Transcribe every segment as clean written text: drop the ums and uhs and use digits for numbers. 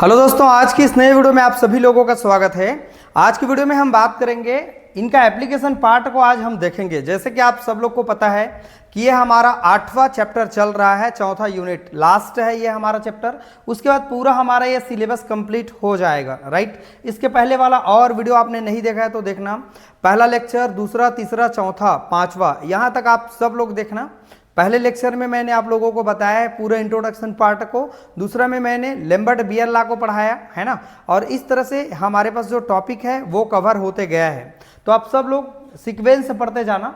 Hello दोस्तों, आज की इस नए वीडियो में आप सभी लोगों का स्वागत है। आज की वीडियो में हम बात करेंगे इनका एप्लीकेशन पार्ट को आज हम देखेंगे। जैसे कि आप सब लोग को पता है कि ये हमारा 8वां चैप्टर चल रहा है, चौथा यूनिट लास्ट है ये हमारा चैप्टर। उसके बाद पूरा हमारा ये सिलेबस कंप्लीट हो जाएगा, राइट। इसके पहले वाला और वीडियो आपने नहीं देखा है तो देखना, पहला लेक्चर, दूसरा, तीसरा, चौथा, पांचवा, यहाँ तक आप सब लोग देखना। पहले लेक्चर में मैंने आप लोगों को बताया है पूरे इंट्रोडक्शन पार्ट को, दूसरा में मैंने लेम्बर्ट बियर लॉ को पढ़ाया है ना, और इस तरह से हमारे पास जो टॉपिक है वो कवर होते गया है। तो आप सब लोग सीक्वेंस से पढ़ते जाना।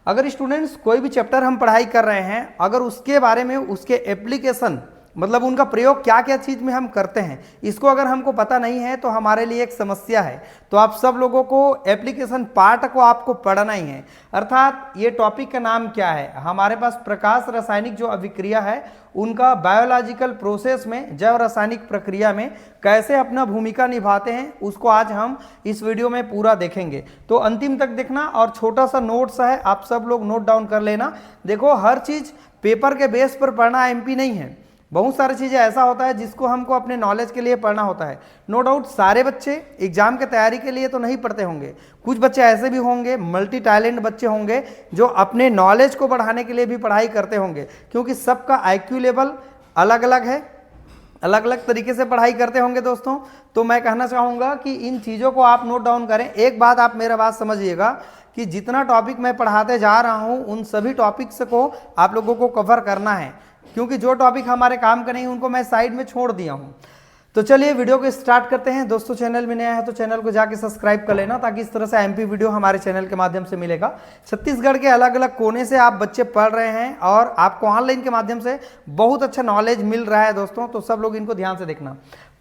अगर स्टूडेंट्स कोई भी चैप्टर हम पढ़ाई कर रहे हैं, अगर उसके बारे में उसके एप्लीकेशन मतलब उनका प्रयोग क्या क्या चीज़ में हम करते हैं, इसको अगर हमको पता नहीं है तो हमारे लिए एक समस्या है। तो आप सब लोगों को एप्लीकेशन पार्ट को आपको पढ़ना ही है। अर्थात ये टॉपिक का नाम क्या है, हमारे पास प्रकाश रासायनिक जो अभिक्रिया है उनका बायोलॉजिकल प्रोसेस में, जैव रासायनिक प्रक्रिया में कैसे अपना भूमिका निभाते हैं, उसको आज हम इस वीडियो में पूरा देखेंगे। तो अंतिम तक देखना, और छोटा सा नोट्स है, आप सब लोग नोट डाउन कर लेना। देखो, हर चीज़ पेपर के बेस पर पढ़ना एमपी नहीं है। बहुत सारी चीज़ें ऐसा होता है जिसको हमको अपने नॉलेज के लिए पढ़ना होता है। नो डाउट सारे बच्चे एग्जाम के तैयारी के लिए तो नहीं पढ़ते होंगे, कुछ बच्चे ऐसे भी होंगे, मल्टी टैलेंट बच्चे होंगे जो अपने नॉलेज को बढ़ाने के लिए भी पढ़ाई करते होंगे, क्योंकि सबका आईक्यू लेवल अलग अलग है, अलग अलग तरीके से पढ़ाई करते होंगे दोस्तों। तो मैं कहना चाहूँगा कि इन चीज़ों को आप नोट डाउन करें। एक बात आप मेरा बात समझिएगा कि जितना टॉपिक मैं पढ़ाते जा रहा हूँ उन सभी टॉपिक्स को आप लोगों को कवर करना है, क्योंकि जो टॉपिक हमारे काम के नहीं उनको मैं साइड में छोड़ दिया हूं। तो चलिए वीडियो को स्टार्ट करते हैं। दोस्तों, चैनल में नया है तो चैनल को जाके सब्सक्राइब कर लेना, ताकि इस तरह से एमपी वीडियो हमारे चैनल के माध्यम से मिलेगा। छत्तीसगढ़ के अलग अलग कोने से आप बच्चे पढ़ रहे हैं और आपको ऑनलाइन के माध्यम से बहुत अच्छा नॉलेज मिल रहा है दोस्तों। तो सब लोग इनको ध्यान से देखना।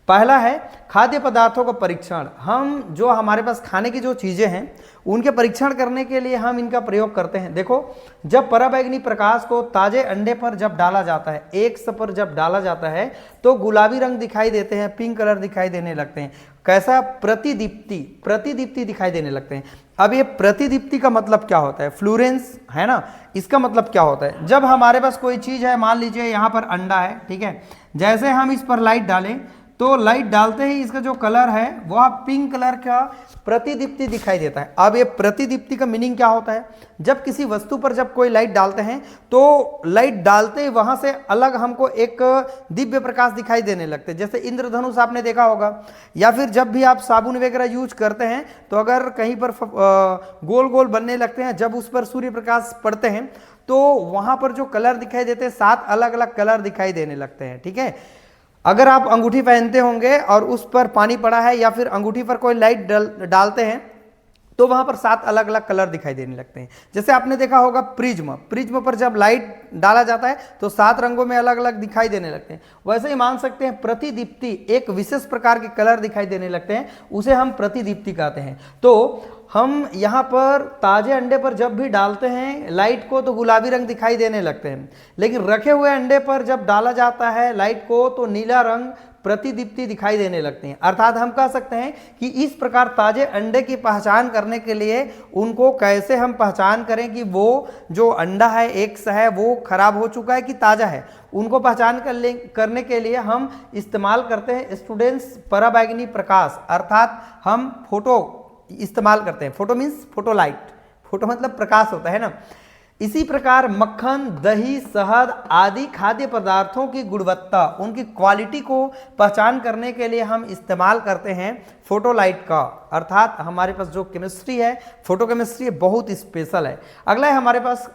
पहला है खाद्य पदार्थों का परीक्षण। हम जो हमारे पास खाने की जो चीज़ें हैं उनके परीक्षण करने के लिए हम इनका प्रयोग करते हैं। देखो, जब पराबैंगनी प्रकाश को ताजे अंडे पर जब डाला जाता है, एक पर जब डाला जाता है तो गुलाबी रंग दिखाई देते हैं, पिंक कलर दिखाई देने लगते हैं। कैसा? प्रतिदीप्ति, प्रतिदीप्ति दिखाई देने लगते हैं। अब ये प्रतिदीप्ति का मतलब क्या होता है? फ्लोरेंस है ना, इसका मतलब क्या होता है? जब हमारे पास कोई चीज़ है, मान लीजिए यहाँ पर अंडा है, ठीक है, जैसे हम इस पर लाइट डालें तो लाइट डालते ही इसका जो कलर है वह पिंक कलर का प्रतिदीप्ति दिखाई देता है। अब ये प्रतिदीप्ति का मीनिंग क्या होता है? जब किसी वस्तु पर जब कोई लाइट डालते हैं तो लाइट डालते ही वहां से अलग हमको एक दिव्य प्रकाश दिखाई देने लगते हैं। जैसे इंद्रधनुष आपने देखा होगा, या फिर जब भी आप साबुन वगैरह यूज करते हैं तो अगर कहीं पर गोल गोल बनने लगते हैं, जब उस पर सूर्य प्रकाश पड़ते हैं तो वहां पर जो कलर दिखाई देते हैं 7 अलग अलग कलर दिखाई देने लगते हैं, ठीक है। अगर आप अंगूठी पहनते होंगे और उस पर पानी पड़ा है, या फिर अंगूठी पर कोई लाइट डालते हैं तो वहां पर 7 अलग अलग कलर दिखाई देने लगते हैं। जैसे आपने देखा होगा प्रिज्म, प्रिज्म पर जब लाइट डाला जाता है तो 7 रंगों में अलग अलग दिखाई देने लगते हैं। वैसे ही मान सकते हैं प्रतिदीप्ति, एक विशेष प्रकार के कलर दिखाई देने लगते हैं, उसे हम प्रतिदीप्ति कहते हैं। तो हम यहाँ पर ताजे अंडे पर जब भी डालते हैं लाइट को तो गुलाबी रंग दिखाई देने लगते हैं, लेकिन रखे हुए अंडे पर जब डाला जाता है लाइट को तो नीला रंग प्रतिदीप्ति दिखाई देने लगते हैं। अर्थात हम कह सकते हैं कि इस प्रकार ताजे अंडे की पहचान करने के लिए उनको कैसे हम पहचान करें कि वो जो अंडा है, एग्स है, वो खराब हो चुका है कि ताज़ा है, उनको पहचान करने के लिए हम इस्तेमाल करते हैं स्टूडेंट्स पराबैंगनी प्रकाश, अर्थात हम फोटो इस्तेमाल करते हैं। Photo means photo light, photo मतलब प्रकाश होता है ना। इसी प्रकार मक्खन, दही, शहद आदि खाद्य पदार्थों की गुणवत्ता, उनकी क्वालिटी को पहचान करने के लिए हम इस्तेमाल करते हैं फोटोलाइट का। अर्थात हमारे पास जो केमिस्ट्री है, फोटो केमिस्ट्री बहुत स्पेशल है। अगला है हमारे पास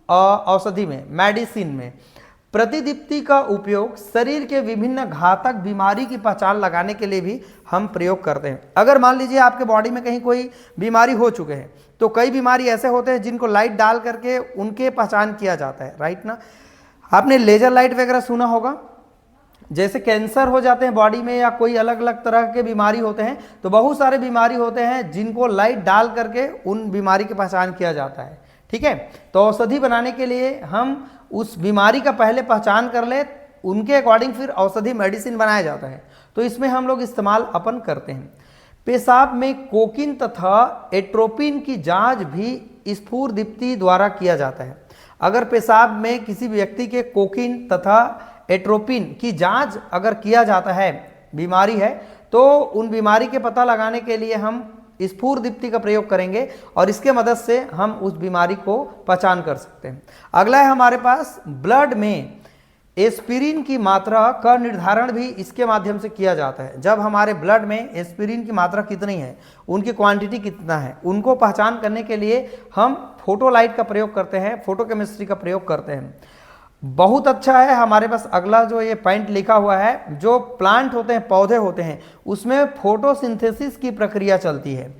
औषधि में, मेडिसिन में प्रतिदीप्ति का उपयोग शरीर के विभिन्न घातक बीमारी की पहचान लगाने के लिए भी हम प्रयोग करते हैं। अगर मान लीजिए आपके बॉडी में कहीं कोई बीमारी हो चुके हैं तो कई बीमारी ऐसे होते हैं जिनको लाइट डाल करके उनके पहचान किया जाता है, राइट ना। आपने लेजर लाइट वगैरह सुना होगा। जैसे कैंसर हो जाते हैं बॉडी में, या कोई अलग अलग तरह के बीमारी होते हैं, तो बहुत सारे बीमारी होते हैं जिनको लाइट डाल करके उन बीमारी की पहचान किया जाता है, ठीक है। तो औषधि बनाने के लिए हम उस बीमारी का पहले पहचान कर ले, उनके अकॉर्डिंग फिर औषधि मेडिसिन बनाया जाता है। तो इसमें हम लोग इस्तेमाल अपन करते हैं। पेशाब में कोकिन तथा एट्रोपिन की जांच भी स्फुरदीप्ति द्वारा किया जाता है। अगर पेशाब में किसी व्यक्ति के कोकिन तथा एट्रोपिन की जांच अगर किया जाता है बीमारी है, तो उन बीमारी के पता लगाने के लिए हम स्फुरदीप्ति का प्रयोग करेंगे और इसके मदद से हम उस बीमारी को पहचान कर सकते हैं। अगला है हमारे पास ब्लड में एस्पिरिन की मात्रा का निर्धारण भी इसके माध्यम से किया जाता है। जब हमारे ब्लड में एस्पिरिन की मात्रा कितनी है, उनकी क्वांटिटी कितना है, उनको पहचान करने के लिए हम फोटोलाइट का प्रयोग करते हैं, फोटोकेमिस्ट्री का प्रयोग करते हैं। बहुत अच्छा है हमारे पास अगला जो ये पॉइंट लिखा हुआ है, जो प्लांट होते हैं, पौधे होते हैं, उसमें फोटोसिंथेसिस की प्रक्रिया चलती है।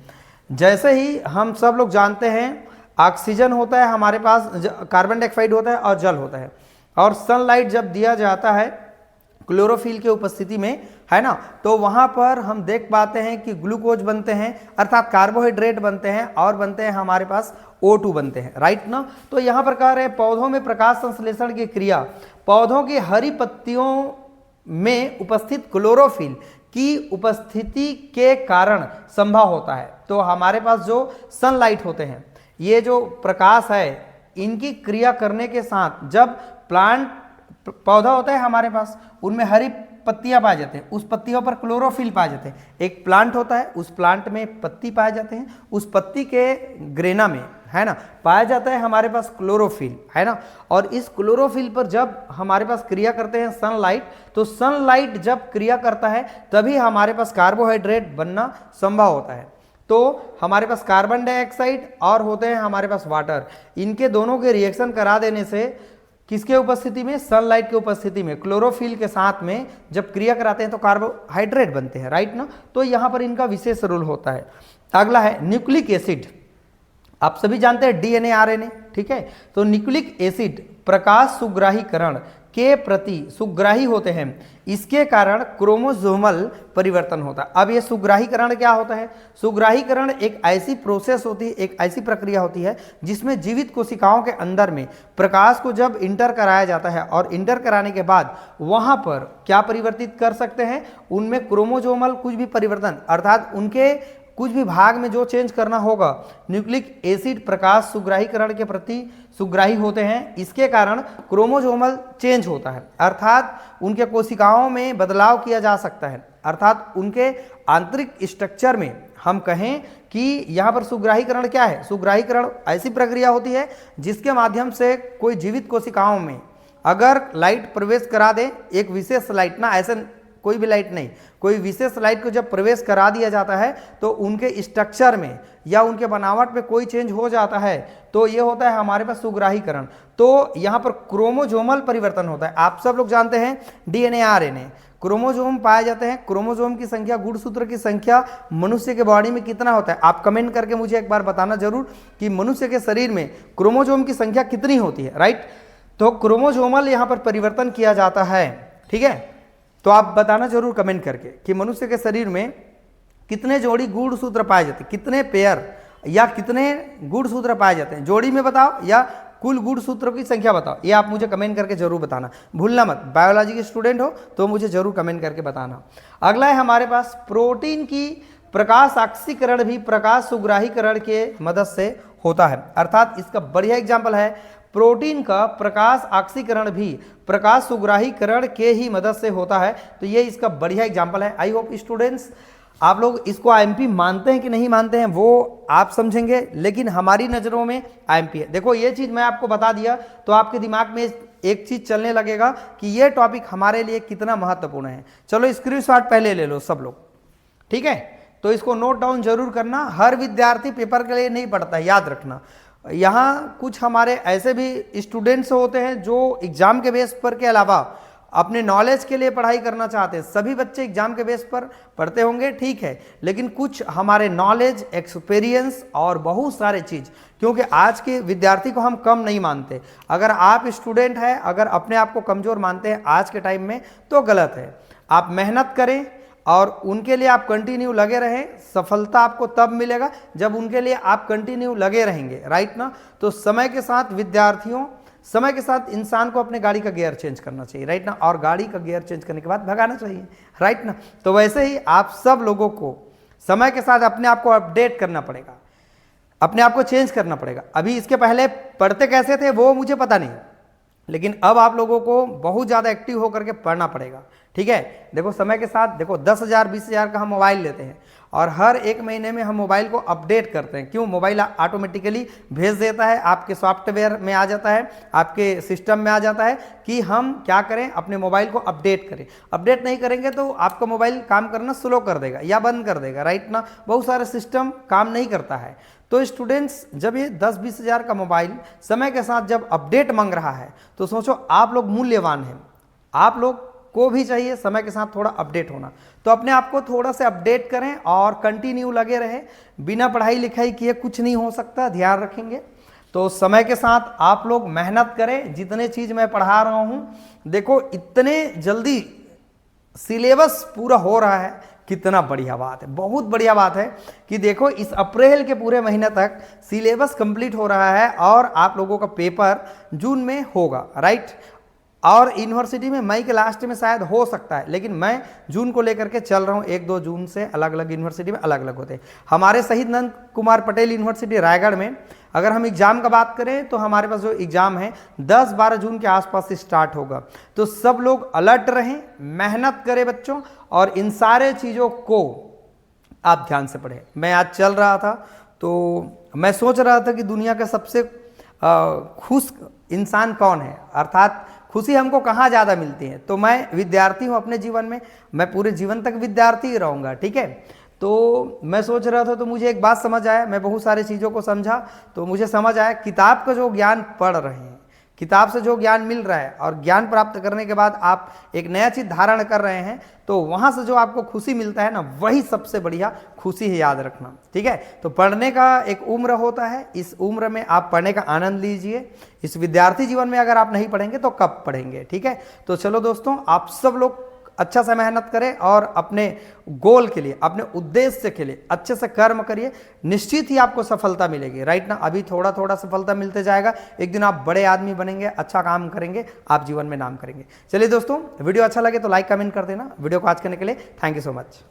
जैसे ही हम सब लोग जानते हैं ऑक्सीजन होता है हमारे पास, कार्बन डाइऑक्साइड होता है और जल होता है, और सनलाइट जब दिया जाता है क्लोरोफिल के उपस्थिति में, है ना, तो वहाँ पर हम देख पाते हैं कि ग्लूकोज बनते हैं, अर्थात कार्बोहाइड्रेट बनते हैं, और बनते हैं हमारे पास O2 बनते हैं, राइट ना। तो यहाँ पर कह रहे हैं पौधों में प्रकाश संश्लेषण की क्रिया पौधों की हरी पत्तियों में उपस्थित क्लोरोफिल की उपस्थिति के कारण संभव होता है। तो हमारे पास जो सनलाइट होते हैं, ये जो प्रकाश है, इनकी क्रिया करने के साथ जब प्लांट पौधा होता है हमारे पास, उनमें हरी पत्तियां पाए जाते हैं, उस पत्तियों पर क्लोरोफिल पाए जाते हैं। एक प्लांट होता है, उस प्लांट में पत्ती पाए जाते हैं, उस पत्ती के ग्रेना में, है ना, पाया जाता है हमारे पास क्लोरोफिल, है ना। और इस क्लोरोफिल पर जब हमारे पास क्रिया करते हैं सनलाइट, तो सनलाइट जब क्रिया करता है तभी हमारे पास कार्बोहाइड्रेट बनना संभव होता है। तो हमारे पास कार्बन डाइऑक्साइड और होते हैं हमारे पास वाटर, इनके दोनों के रिएक्शन करा देने से किसके उपस्थिति में, सनलाइट के उपस्थिति में क्लोरोफिल के साथ में जब क्रिया कराते हैं तो कार्बोहाइड्रेट बनते हैं, राइट ना। तो यहाँ पर इनका विशेष रोल होता है। अगला है न्यूक्लिक एसिड। आप सभी जानते हैं डीएनए आरएनए, ठीक है। तो न्यूक्लिक एसिड प्रकाश सुग्राहीकरण के प्रति सुग्राही होते हैं, इसके कारण क्रोमोसोमल परिवर्तन होता है। अब ये सुग्राहीकरण क्या होता है? सुग्राहीकरण एक ऐसी प्रोसेस होती है, एक ऐसी प्रक्रिया होती है जिसमें जीवित कोशिकाओं के अंदर में प्रकाश को जब इंटर कराया जाता है और इंटर कराने के बाद वहां पर क्या परिवर्तित कर सकते हैं, उनमें क्रोमोसोमल कुछ भी परिवर्तन, अर्थात उनके कुछ भी भाग में जो चेंज करना होगा, न्यूक्लिक एसिड प्रकाश सुग्राहीकरण के प्रति सुग्राही होते हैं, इसके कारण क्रोमोसोमल चेंज होता है, अर्थात उनके कोशिकाओं में बदलाव किया जा सकता है। अर्थात उनके आंतरिक स्ट्रक्चर में हम कहें कि यहाँ पर सुग्राहीकरण क्या है? सुग्राहीकरण ऐसी प्रक्रिया होती है जिसके माध्यम से कोई जीवित कोशिकाओं में अगर लाइट प्रवेश करा दे, एक विशेष लाइट ना, ऐसे कोई भी लाइट नहीं, कोई विशेष लाइट को जब प्रवेश करा दिया जाता है तो उनके स्ट्रक्चर में या उनके बनावट में कोई चेंज हो जाता है, तो ये होता है हमारे पास सुग्राहीकरण। तो यहाँ पर क्रोमोसोमल परिवर्तन होता है। आप सब लोग जानते हैं डीएनए आरएनए क्रोमोसोम पाए जाते हैं। क्रोमोसोम की संख्या, गुणसूत्र की संख्या मनुष्य के बॉडी में कितना होता है? आप कमेंट करके मुझे एक बार बताना जरूर कि मनुष्य के शरीर में क्रोमोसोम की संख्या कितनी होती है, राइट। तो क्रोमोसोमल यहाँ पर परिवर्तन किया जाता है, ठीक है। तो आप बताना जरूर कमेंट करके कि मनुष्य के शरीर में कितने जोड़ी गुणसूत्र पाए जाते हैं, कितने पेयर या कितने गुणसूत्र पाए जाते हैं, जोड़ी में बताओ या कुल गुणसूत्रों की संख्या बताओ। ये आप मुझे कमेंट करके जरूर बताना, भूलना मत। बायोलॉजी के स्टूडेंट हो तो मुझे जरूर कमेंट करके बताना। अगला है हमारे पास प्रोटीन की प्रकाश ऑक्सीकरण भी प्रकाश सुग्राहीकरण के मदद से होता है, अर्थात इसका बढ़िया एग्जाम्पल है प्रोटीन का प्रकाश ऑक्सीकरण भी प्रकाश सुग्राहीकरण के ही मदद से होता है। तो ये इसका बढ़िया एग्जाम्पल है। आई होप स्टूडेंट्स आप लोग इसको आईएमपी मानते हैं कि नहीं मानते हैं वो आप समझेंगे, लेकिन हमारी नज़रों में आईएमपी है। देखो ये चीज़ मैं आपको बता दिया तो आपके दिमाग में एक चीज़ चलने लगेगा कि ये टॉपिक हमारे लिए कितना महत्वपूर्ण है। चलो स्क्रीनशॉट पहले ले लो सब लोग, ठीक है। तो इसको नोट डाउन जरूर करना। हर विद्यार्थी पेपर के लिए नहीं पढ़ता है, याद रखना। यहाँ कुछ हमारे ऐसे भी स्टूडेंट्स होते हैं जो एग्जाम के बेस पर के अलावा अपने नॉलेज के लिए पढ़ाई करना चाहते हैं। सभी बच्चे एग्जाम के बेस पर पढ़ते होंगे, ठीक है, लेकिन कुछ हमारे नॉलेज, एक्सपीरियंस और बहुत सारे चीज़, क्योंकि आज के विद्यार्थी को हम कम नहीं मानते। अगर आप स्टूडेंट हैं, अगर अपने आप को कमज़ोर मानते हैं आज के टाइम में तो गलत है। आप मेहनत करें और उनके लिए आप कंटिन्यू लगे रहें। सफलता आपको तब मिलेगा जब उनके लिए आप कंटिन्यू लगे रहेंगे, राइट ना। तो समय के साथ विद्यार्थियों, समय के साथ इंसान को अपने गाड़ी का गियर चेंज करना चाहिए, राइट ना, और गाड़ी का गियर चेंज करने के बाद भगाना चाहिए, राइट ना। तो वैसे ही आप सब लोगों को समय के साथ अपने आप को अपडेट करना पड़ेगा, अपने आप को चेंज करना पड़ेगा। अभी इसके पहले पढ़ते कैसे थे वो मुझे पता नहीं, लेकिन अब आप लोगों को बहुत ज़्यादा एक्टिव होकर के पढ़ना पड़ेगा। ठीक है, देखो समय के साथ देखो 10,000 20,000 का हम मोबाइल लेते हैं और हर एक महीने में हम मोबाइल को अपडेट करते हैं। क्यों? मोबाइल ऑटोमेटिकली भेज देता है, आपके सॉफ्टवेयर में आ जाता है, आपके सिस्टम में आ जाता है कि हम क्या करें, अपने मोबाइल को अपडेट करें। अपडेट नहीं करेंगे तो आपका मोबाइल काम करना स्लो कर देगा या बंद कर देगा, राइट ना। बहुत सारे सिस्टम काम नहीं करता है। तो स्टूडेंट्स, जब ये 10-20 हज़ार का मोबाइल समय के साथ जब अपडेट मांग रहा है तो सोचो आप लोग मूल्यवान हैं, आप लोग को भी चाहिए समय के साथ थोड़ा अपडेट होना। तो अपने आप को थोड़ा सा अपडेट करें और कंटिन्यू लगे रहें। बिना पढ़ाई लिखाई किए कुछ नहीं हो सकता, ध्यान रखेंगे। तो समय के साथ आप लोग मेहनत करें। जितने चीज़ मैं पढ़ा रहा हूँ, देखो इतने जल्दी सिलेबस पूरा हो रहा है, कितना बढ़िया बात है, बहुत बढ़िया बात है कि देखो इस अप्रैल के पूरे महीने तक सिलेबस कंप्लीट हो रहा है और आप लोगों का पेपर जून में होगा, राइट। और यूनिवर्सिटी में मई के लास्ट में शायद हो सकता है, लेकिन मैं जून को लेकर के चल रहा हूँ। 1-2 जून से अलग अलग यूनिवर्सिटी में अलग अलग होते हैं। हमारे शहीद नंद कुमार पटेल यूनिवर्सिटी रायगढ़ में अगर हम एग्ज़ाम का बात करें तो हमारे पास जो एग्ज़ाम है 10-12 जून के आसपास से स्टार्ट होगा। तो सब लोग अलर्ट रहें, मेहनत करें बच्चों, और इन सारे चीज़ों को आप ध्यान से पढ़ें। मैं आज चल रहा था तो मैं सोच रहा था कि दुनिया का सबसे खुश इंसान कौन है, अर्थात खुशी हमको कहाँ ज़्यादा मिलती है। तो मैं विद्यार्थी हूँ अपने जीवन में, मैं पूरे जीवन तक विद्यार्थी ही रहूँगा। ठीक है, तो मैं सोच रहा था तो मुझे एक बात समझ आया, मैं बहुत सारी चीज़ों को समझा तो मुझे समझ आया किताब का जो ज्ञान पढ़ रहे हैं, किताब से जो ज्ञान मिल रहा है और ज्ञान प्राप्त करने के बाद आप एक नया चीज़ धारण कर रहे हैं, तो वहाँ से जो आपको खुशी मिलता है ना, वही सबसे बढ़िया खुशी है, याद रखना। ठीक है, तो पढ़ने का एक उम्र होता है, इस उम्र में आप पढ़ने का आनंद लीजिए। इस विद्यार्थी जीवन में अगर आप नहीं पढ़ेंगे तो कब पढ़ेंगे। ठीक है, तो चलो दोस्तों, आप सब लोग अच्छा से मेहनत करें और अपने गोल के लिए, अपने उद्देश्य के लिए अच्छे से कर्म करिए, निश्चित ही आपको सफलता मिलेगी, राइट ना। अभी थोड़ा थोड़ा सफलता मिलते जाएगा, एक दिन आप बड़े आदमी बनेंगे, अच्छा काम करेंगे, आप जीवन में नाम करेंगे। चलिए दोस्तों, वीडियो अच्छा लगे तो लाइक कमेंट कर देना। वीडियो को आज करने के लिए थैंक यू सो मच।